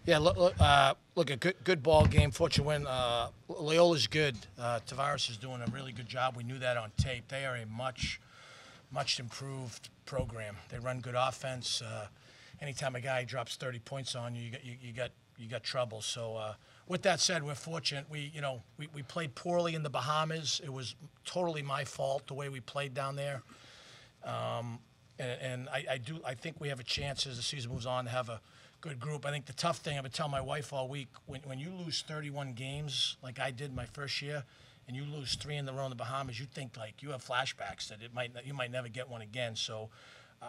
Yeah, look, a good ball game. Fortunate win. Loyola's good. Tavares is doing a really good job. We knew that on tape. They are a much improved program. They run good offense. Anytime a guy drops 30 points on you, you got trouble. So with that said, we're fortunate. We played poorly in the Bahamas. It was totally my fault the way we played down there. And I think we have a chance as the season moves on to have a good group. I think the tough thing, I've been telling my wife all week, when you lose 31 games like I did my first year, and you lose 3 in the row in the Bahamas, you think like you have flashbacks that you might never get one again. So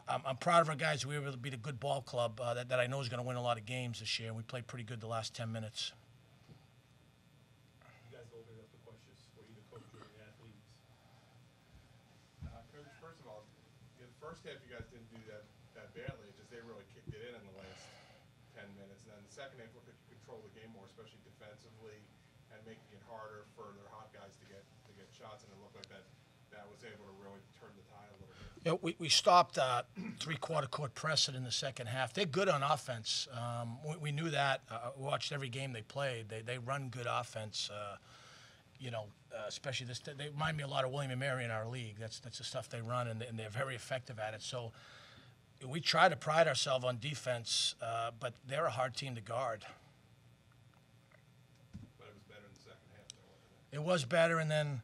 I'm proud of our guys. We were able to beat a good ball club that I know is going to win a lot of games this year. We played pretty good the last 10 minutes. You guys opened up the questions for either coach or the athletes. Coach, first of all, the first half you guys didn't do that badly. It's just they really kicked it in the last 10 minutes. And then the second half looked like you controlled the game more, especially defensively, and making it harder for their hot guys to get shots. And it looked like that was able to really turn the tide a little bit. Yeah, we stopped three-quarter court pressing in the second half. They're good on offense. We knew that. We watched every game they played. They run good offense. Especially this. They remind me a lot of William and Mary in our league. That's the stuff they run, and they're very effective at it. So we try to pride ourselves on defense, but they're a hard team to guard. But it was better in the second half, though, wasn't it? It was better, and then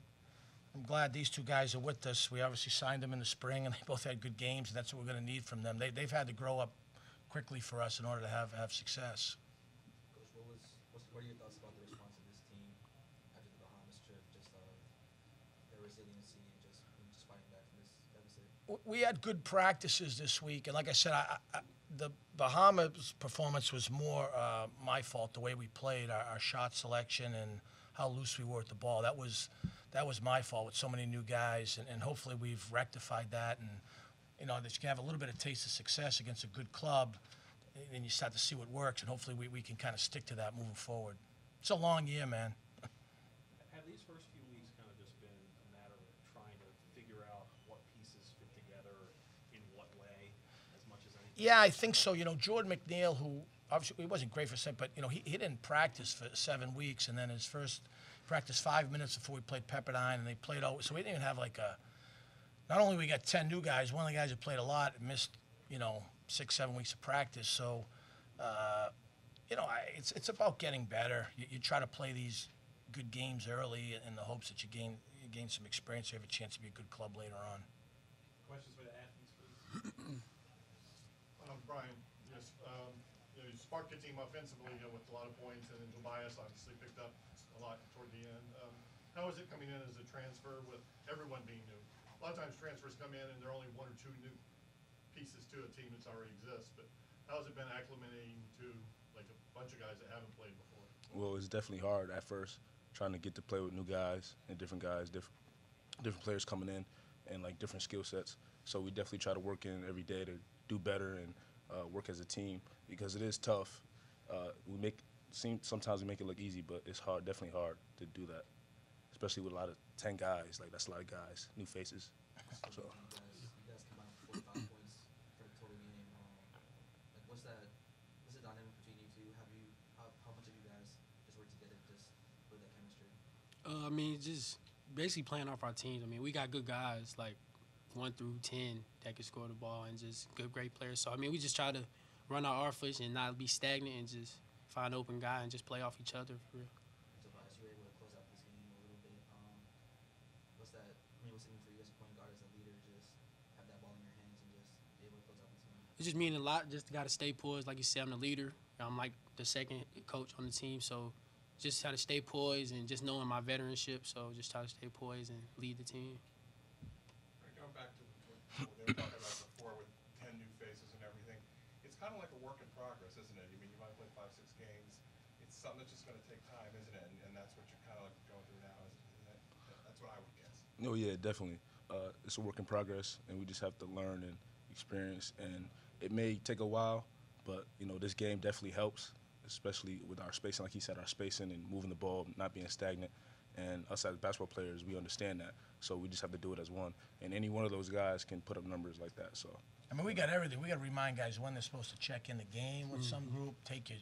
I'm glad these two guys are with us. We obviously signed them in the spring, and they both had good games, and that's what we're going to need from them. They've had to grow up quickly for us in order to have success. Coach, what are your thoughts about the response of this team after the Bahamas trip? Just their resiliency and just fighting back from this deficit. We had good practices this week, and like I said, the Bahamas performance was more my fault. The way we played, our shot selection, and how loose we were at the ball. That was my fault with so many new guys, and hopefully we've rectified that. And that you can have a little bit of taste of success against a good club, and you start to see what works, and hopefully we can kind of stick to that moving forward. It's a long year, man. Have these first few weeks kind of just been a matter of trying to figure out what pieces fit together in what way, as much as anything? Yeah, I think so. Jordan McNeil, who obviously he wasn't great for a second, but he didn't practice for 7 weeks, and then his first practice 5 minutes before we played Pepperdine, and they played out. So we didn't even have not only we got 10 new guys, one of the guys who played a lot missed 6-7 weeks of practice. So it's about getting better. You try to play these good games early in the hopes that you gain some experience. You have a chance to be a good club later on. Questions for the athletes, please. Brian, you sparked your team offensively with a lot of points, and then Tobias obviously picked up a lot toward the end. How is it coming in as a transfer with everyone being new? A lot of times transfers come in and there are only 1 or 2 new pieces to a team that's already exists, but how has it been acclimating to like a bunch of guys that haven't played before? Well, it's definitely hard at first, trying to get to play with new guys and different guys, different players coming in, and like different skill sets. So we definitely try to work in every day to do better and work as a team, because it is tough. Sometimes we make it look easy, but it's hard, definitely hard to do that, especially with a lot of 10 guys. Like, that's a lot of guys, new faces. So. You guys combined for 45 points for the total game. What's the dynamic between you two? How much of you guys just work together just build that chemistry? Just basically playing off our teams. We got good guys like 1 through 10 that can score the ball, and just great players. So we just try to run our offense and not be stagnant, and just find open guy and just play off each other for real. Tobias, you were able to close out this game a little bit. What's it mean for you as a point guard, as a leader, just have that ball in your hands and just be able to close out this game? It just means a lot. Just got to stay poised. Like you said, I'm the leader. I'm like the second coach on the team, so just try to stay poised and just knowing my veteranship. So just try to stay poised and lead the team. Going back to what they were talking about before with 10 new faces and everything, it's kind of like a work in progress, isn't it? You might play 5-6 games. It's something that's just going to take time, isn't it? And that's what you're kind of like going through now. That's what I would guess. No, yeah, definitely. It's a work in progress, and we just have to learn and experience. And it may take a while, but this game definitely helps, especially with our spacing. Like he said, our spacing and moving the ball, not being stagnant. And us as basketball players, we understand that. So we just have to do it as one. And any one of those guys can put up numbers like that. So we got everything. We got to remind guys when they're supposed to check in the game with some group, take your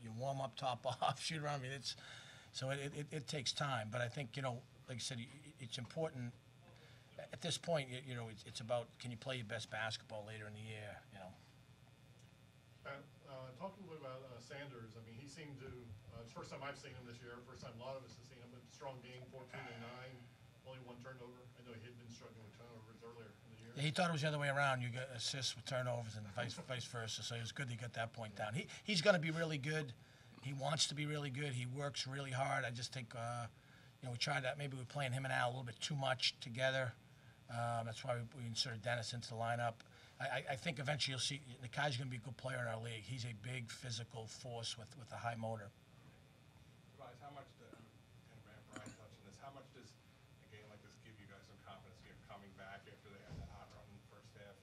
you warm up, top off, shoot around. I mean, it takes time. But I think, like I said, it's important. At this point, it's about, can you play your best basketball later in the year, Talk a little bit about Sanders. I mean, he seemed to, it's the first time I've seen him this year, first time a lot of us have seen him, but strong game, 14 and 9, only 1 turnover. I know he had been struggling with turnovers earlier in the year. Yeah, he thought it was the other way around. You get assists with turnovers and vice versa. So it was good he got that point down. He's going to be really good. He wants to be really good. He works really hard. I just think, we tried that. Maybe we're playing him and Al a little bit too much together. That's why we inserted Dennis into the lineup. I think eventually you'll see the guy's going to be a good player in our league. He's a big physical force with a high motor. Tobias, how much, Brian touched on this, how much does a game like this give you guys some confidence coming back after they had that hot run in the first half?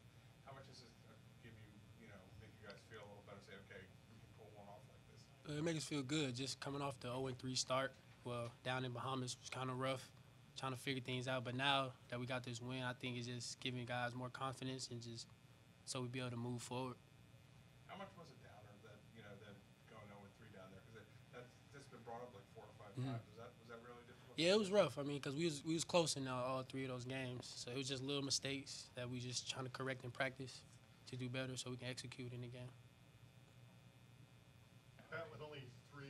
How much does this give you, make you guys feel a little better, say, okay, we can pull one off like this? It makes us feel good just coming off the 0-3 start. Well, down in Bahamas was kind of rough, trying to figure things out. But now that we got this win, I think it's just giving guys more confidence and just so we be able to move forward. How much was it downer that going 0-3 down there? Because that's been brought up like 4 or 5 times. Was that really difficult? Yeah, it was rough. I mean, because we was close in all 3 of those games. So it was just little mistakes that we just trying to correct in practice to do better so we can execute in the game. Pat, with only 3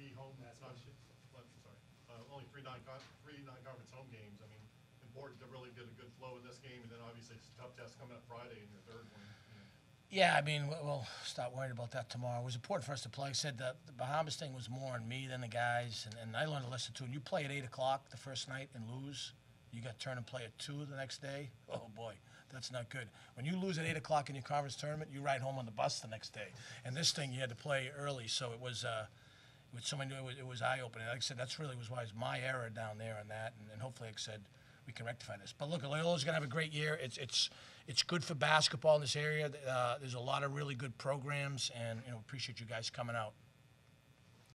only 3 non-conference home games, I mean, important to really get a good flow in this game, and then obviously it's a tough test coming up Friday in your third one. Yeah, I mean, we'll stop worrying about that tomorrow. It was important for us to play. Like I said, the Bahamas thing was more on me than the guys, and I learned a lesson too. And you play at 8 o'clock the first night and lose, you got to turn and play at 2 the next day. Oh, boy, that's not good. When you lose at 8 o'clock in your conference tournament, you ride home on the bus the next day. And this thing, you had to play early, so it was with someone new, it was eye-opening. Like I said, that's really was my error down there on that, and hopefully, like I said, we can rectify this. But look, Loyola's going to have a great year. It's good for basketball in this area. There's a lot of really good programs, and appreciate you guys coming out.